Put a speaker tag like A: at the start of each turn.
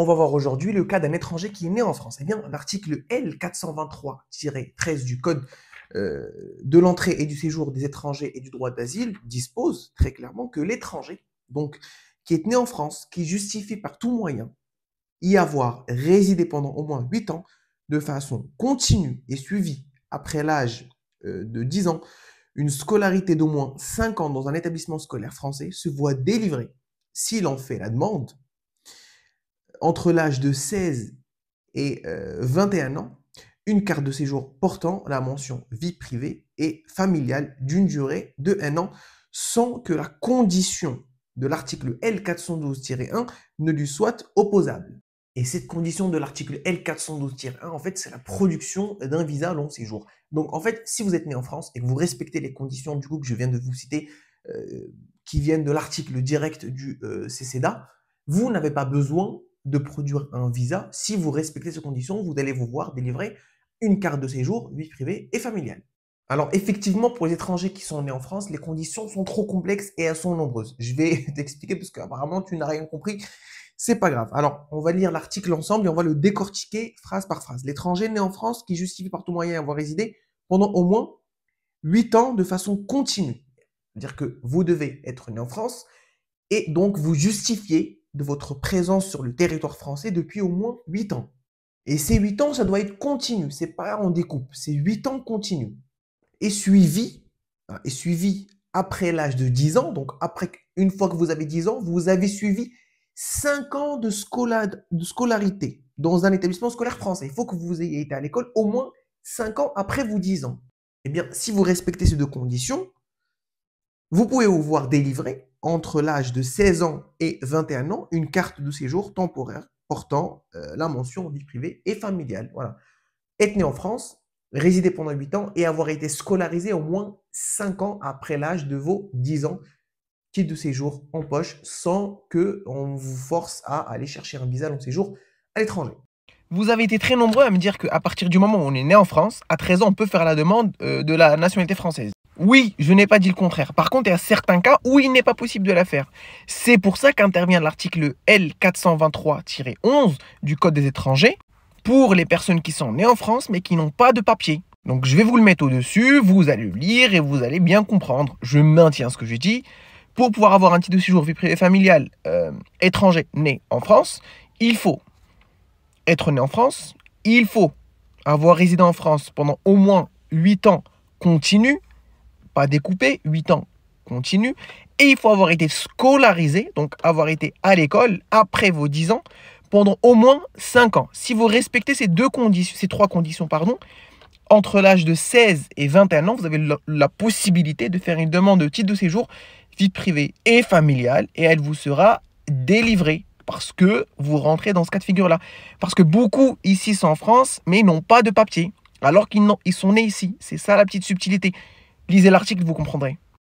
A: On va voir aujourd'hui le cas d'un étranger qui est né en France. Eh bien, l'article L423-13 du Code de l'entrée et du séjour des étrangers et du droit d'asile dispose très clairement que l'étranger, donc qui est né en France, qui justifie par tout moyen y avoir résidé pendant au moins 8 ans de façon continue et suivie après l'âge de 10 ans, une scolarité d'au moins 5 ans dans un établissement scolaire français se voit délivrer, s'il en fait la demande, entre l'âge de 16 et 21 ans, une carte de séjour portant la mention vie privée et familiale d'une durée de 1 an sans que la condition de l'article L412-1 ne lui soit opposable. Et cette condition de l'article L412-1, en fait, c'est la production d'un visa long séjour. Donc, en fait, si vous êtes né en France et que vous respectez les conditions du coup que je viens de vous citer, qui viennent de l'article direct du CCDA, vous n'avez pas besoin de produire un visa. Si vous respectez ces conditions, vous allez vous voir délivrer une carte de séjour, vie privée et familiale. Alors effectivement, pour les étrangers qui sont nés en France, les conditions sont trop complexes et elles sont nombreuses. Je vais t'expliquer parce qu'apparemment tu n'as rien compris. C'est pas grave. Alors, on va lire l'article ensemble et on va le décortiquer phrase par phrase. L'étranger né en France qui justifie par tout moyen avoir résidé pendant au moins 8 ans de façon continue. C'est-à-dire que vous devez être né en France et donc vous justifiez de votre présence sur le territoire français depuis au moins 8 ans. Et ces 8 ans, ça doit être continu, c'est pas en découpe, c'est 8 ans continu. Et suivi après l'âge de 10 ans, donc après, une fois que vous avez 10 ans, vous avez suivi 5 ans de scolarité dans un établissement scolaire français. Il faut que vous ayez été à l'école au moins 5 ans après vos 10 ans. Eh bien, si vous respectez ces deux conditions, vous pouvez vous voir délivrer entre l'âge de 16 ans et 21 ans une carte de séjour temporaire portant la mention vie privée et familiale. Voilà. Être né en France, résider pendant 8 ans et avoir été scolarisé au moins 5 ans après l'âge de vos 10 ans, titre de séjour en poche, sans qu'on vous force à aller chercher un visa long séjour à l'étranger.
B: Vous avez été très nombreux à me dire qu'à partir du moment où on est né en France, à 13 ans, on peut faire la demande de la nationalité française. Oui, je n'ai pas dit le contraire. Par contre, il y a certains cas où il n'est pas possible de la faire. C'est pour ça qu'intervient l'article L423-11 du Code des étrangers pour les personnes qui sont nées en France mais qui n'ont pas de papier. Donc je vais vous le mettre au-dessus, vous allez le lire et vous allez bien comprendre. Je maintiens ce que j'ai dit. Pour pouvoir avoir un titre de séjour vie privée familiale étranger né en France, il faut être né en France, il faut avoir résidé en France pendant au moins 8 ans continus, pas découpé, 8 ans continus, et il faut avoir été scolarisé, donc avoir été à l'école après vos 10 ans, pendant au moins 5 ans. Si vous respectez ces trois conditions, entre l'âge de 16 et 21 ans, vous avez la possibilité de faire une demande de titre de séjour vie privée et familiale, et elle vous sera délivrée parce que vous rentrez dans ce cas de figure-là. Parce que beaucoup ici sont en France, mais n'ont pas de papier, alors qu'ils sont nés ici. C'est ça la petite subtilité. Lisez l'article, vous comprendrez.